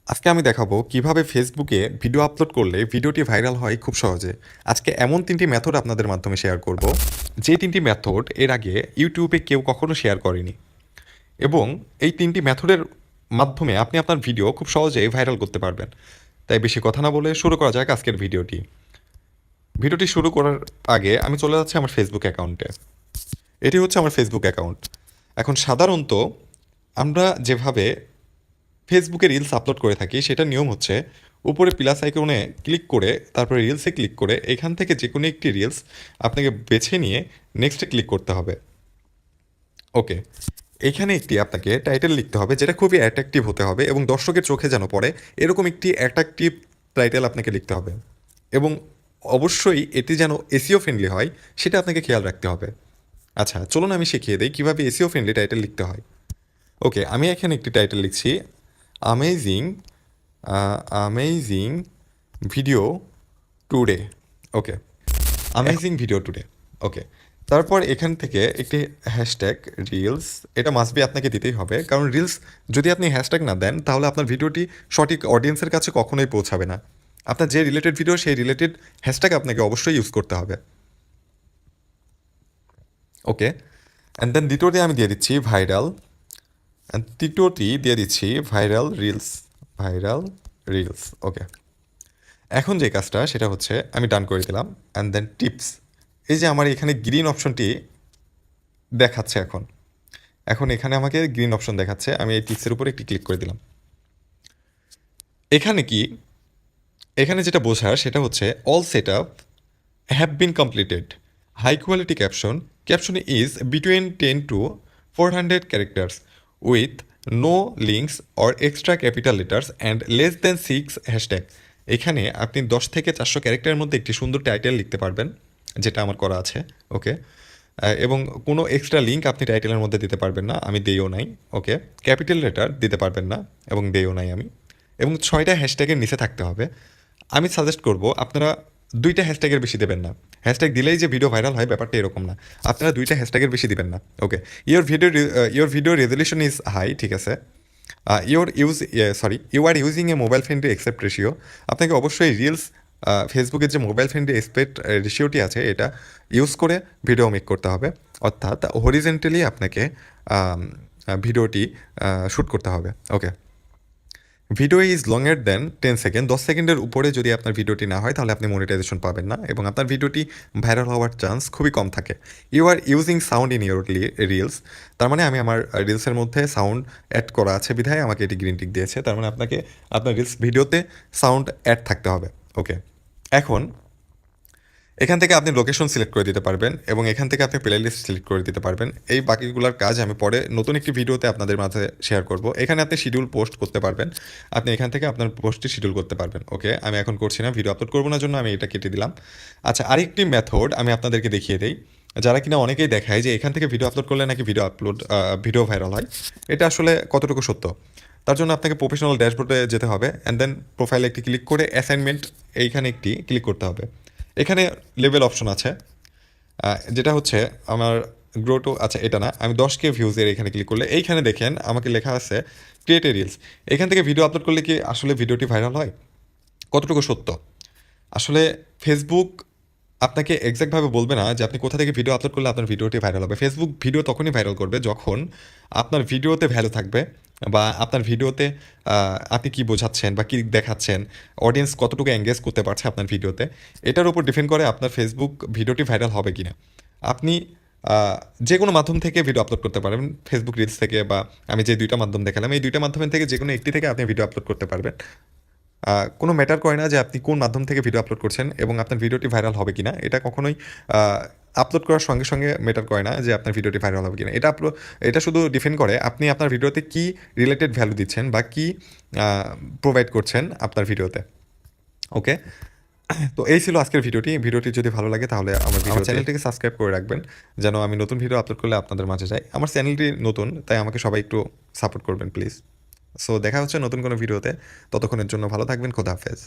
আজকে আমি দেখাবো কিভাবে ফেসবুকে ভিডিও আপলোড করলে ভিডিওটি ভাইরাল হয় খুব সহজে। আজকে এমন ৩টি মেথড আপনাদের মাধ্যমে শেয়ার করব, যে ৩টি মেথড এর আগে ইউটিউবে কেউ কখনো শেয়ার করেনি। এবং এই ৩টি মেথডের মাধ্যমে আপনি আপনার ভিডিও খুব সহজেই ভাইরাল করতে পারবেন। তাই বেশি কথা না বলে শুরু করা যাক আজকের ভিডিওটি। ভিডিওটি শুরু করার আগে আমি চলে যাচ্ছি আমার ফেসবুক অ্যাকাউন্টে। এটি হচ্ছে আমার ফেসবুক অ্যাকাউন্ট। এখন সাধারণত আমরা যেভাবে ফেসবুকে রিলস আপলোড করে থাকি সেটার নিয়ম হচ্ছে উপরে প্লাস আইকনে ক্লিক করে তারপরে রিলসে ক্লিক করে এখান থেকে যে কোনো একটি রিলস আপনাকে বেছে নিয়ে নেক্সটে ক্লিক করতে হবে। ওকে, এখানে একটি আপনাকে টাইটেল লিখতে হবে যেটা খুবই অ্যাট্রাকটিভ হতে হবে এবং দর্শকের চোখে যেন পড়ে এরকম একটি অ্যাট্রাকটিভ টাইটেল আপনাকে লিখতে হবে। এবং অবশ্যই এটি যেন এসইও ফ্রেন্ডলি হয় সেটা আপনাকে খেয়াল রাখতে হবে। আচ্ছা, চলুন আমি শিখিয়ে দিই কীভাবে এসইও ফ্রেন্ডলি টাইটেল লিখতে হয়। ওকে, আমি এখানে একটি টাইটেল লিখছি, অ্যামেজিং অ্যামেজিং ভিডিও টুডে। ওকে, অ্যামেজিং ভিডিও টুডে। ওকে, তারপর এখান থেকে একটি হ্যাশট্যাগ রিলস, এটা মাস্ট বি আপনাকে দিতেই হবে, কারণ রিলস যদি আপনি হ্যাশট্যাগ না দেন তাহলে আপনার ভিডিওটি সঠিক অডিয়েন্সের কাছে কখনোই পৌঁছাবে না। আপনার যে রিলেটেড ভিডিও সেই রিলেটেড হ্যাশট্যাগ আপনাকে অবশ্যই ইউজ করতে হবে। ওকে, অ্যান্ড দেন দ্বিতীয়টি আমি দিয়ে দিচ্ছি ভাইরাল, অ্যান্ড তৃতীয়টি দিয়ে দিচ্ছি viral reels. Viral reels. Okay, এখন যে কাজটা সেটা হচ্ছে আমি ডান করে দিলাম। অ্যান্ড দেন টিপস, এই যে আমার এখানে গ্রিন অপশনটি দেখাচ্ছে, এখন এখন এখানে আমাকে গ্রিন অপশন দেখাচ্ছে, আমি এই টিপসের উপর একটি ক্লিক করে দিলাম। এখানে কি, এখানে যেটা বোঝার সেটা হচ্ছে all set up have been completed, high quality caption, caption is between 10 to 400 characters with no links or extra capital letters and less than 6 hashtag. এখানে আপনি 10 থেকে 400 ক্যারেক্টারের মধ্যে একটি সুন্দর টাইটেল লিখতে পারবেন, যেটা আমার করা আছে। ওকে, এবং কোনো এক্সট্রা লিঙ্ক আপনি টাইটেলের মধ্যে দিতে পারবেন না, আমি দেইও নাই। ওকে, ক্যাপিটাল লেটার দিতে পারবেন না এবং দেইও নাই আমি। এবং 6টা হ্যাশট্যাগের নিচে থাকতে হবে। আমি সাজেস্ট করব আপনারা 2টা হ্যাশট্যাগের বেশি দেবেন না। হ্যাশট্যাগ দিলেই যে ভিডিও ভাইরাল হয় ব্যাপারটা এরকম না। আপনারা 2টা হ্যাশট্যাগের বেশি দিবেন না। Okay, your video resolution is high, ঠিক আছে। You are using a mobile friendly aspect ratio. আপনাকে অবশ্যই রিলস ফেসবুকের যে মোবাইল ফ্রেন্ডলি এক্সপেক্ট রেশিওটি আছে এটা ইউজ করে ভিডিও মেক করতে হবে, অর্থাৎ হরিজেন্টালি আপনাকে ভিডিওটি শ্যুট করতে হবে। ওকে, ভিডিও ইজ লংয়ের দেন 10 সেকেন্ড, 10 সেকেন্ডের উপরে যদি আপনার ভিডিওটি না হয় তাহলে আপনি মনিটাইজেশন পাবেন না এবং আপনার ভিডিওটি ভাইরাল হওয়ার চান্স খুবই কম থাকে। You are using sound in your reels, তার মানে আমি আমার রিলসের মধ্যে সাউন্ড অ্যাড করা আছে বিধায় আমাকে এটি গ্রিন টিক দিয়েছে, তার মানে আপনাকে আপনার রিলস ভিডিওতে সাউন্ড অ্যাড থাকতে হবে। ওকে, এখন এখান থেকে আপনি লোকেশন সিলেক্ট করে দিতে পারবেন এবং এখান থেকে আপনি প্লে লিস্ট সিলেক্ট করে দিতে পারবেন। এই বাকিগুলোর কাজ আমি পরে নতুন একটি ভিডিওতে আপনাদের মাঝে শেয়ার করব। এখানে আপনি শিডিউল পোস্ট করতে পারবেন, আপনি এখান থেকে আপনার পোস্টটি শিডিউল করতে পারবেন। ওকে, আমি এখন করছি না, ভিডিও আপলোড করবো না জন্য আমি এটা কেটে দিলাম। আচ্ছা, আরেকটি মেথড আমি আপনাদেরকে দেখিয়ে দিই, যারা কিনা অনেকেই দেখায় যে এখান থেকে ভিডিও আপলোড করলে নাকি ভিডিও ভাইরাল হয়। এটা আসলে কতটুকু সত্য, তার জন্য আপনাকে প্রফেশনাল ড্যাশবোর্ডে যেতে হবে অ্যান্ড দেন প্রোফাইলে একটি ক্লিক করে অ্যাসাইনমেন্ট এইখানে একটি ক্লিক করতে হবে। এখানে লেভেল অপশন আছে, যেটা হচ্ছে আমার গ্রো টু, আচ্ছা এটা না, আমি 10K ভিউজের এখানে ক্লিক করলে এইখানে দেখেন আমাকে লেখা আছে ক্রিয়েট এ রিলস। এখান থেকে ভিডিও আপলোড করলে কি আসলে ভিডিওটি ভাইরাল হয়, কতটুকু সত্য? আসলে ফেসবুক আপনাকে এক্স্যাক্টভাবে বলবে না যে আপনি কোথা থেকে ভিডিও আপলোড করলে আপনার ভিডিওটি ভাইরাল হবে। ফেসবুক ভিডিও তখনই ভাইরাল করবে যখন আপনার ভিডিওতে ভ্যালু থাকবে, বা আপনার ভিডিওতে আপনি কী বোঝাচ্ছেন বা কী দেখাচ্ছেন, অডিয়েন্স কতটুকু এঙ্গেজ করতে পারছে আপনার ভিডিওতে, এটার উপর ডিপেন্ড করে আপনার ফেসবুক ভিডিওটি ভাইরাল হবে কি না। আপনি যে কোনো মাধ্যম থেকে ভিডিও আপলোড করতে পারবেন, ফেসবুক রিলস থেকে বা আমি যে 2টা মাধ্যম দেখালাম এই 2টা মাধ্যমের থেকে যে কোনো একটি থেকে আপনি ভিডিও আপলোড করতে পারবেন। কোনো ম্যাটার করে না যে আপনি কোন মাধ্যম থেকে ভিডিও আপলোড করছেন এবং আপনার ভিডিওটি ভাইরাল হবে কিনা, এটা কখনোই আপলোড করার সঙ্গে সঙ্গে ম্যাটার করে না যে আপনার ভিডিওটি ভাইরাল হবে কিনা। এটা শুধু ডিপেন্ড করে আপনি আপনার ভিডিওতে কী রিলেটেড ভ্যালু দিচ্ছেন বা কী প্রোভাইড করছেন আপনার ভিডিওতে। ওকে, তো এই ছিল আজকের ভিডিওটি যদি ভালো লাগে তাহলে আমার চ্যানেলটিকে সাবস্ক্রাইব করে রাখবেন, যেন আমি নতুন ভিডিও আপলোড করলে আপনাদের মাঝে যাই। আমার চ্যানেলটি নতুন, তাই আমাকে সবাই একটু সাপোর্ট করবেন প্লিজ। সো দেখা হচ্ছে নতুন কোনো ভিডিওতে, ততক্ষণের জন্য ভালো থাকবেন, খোদা হাফেজ।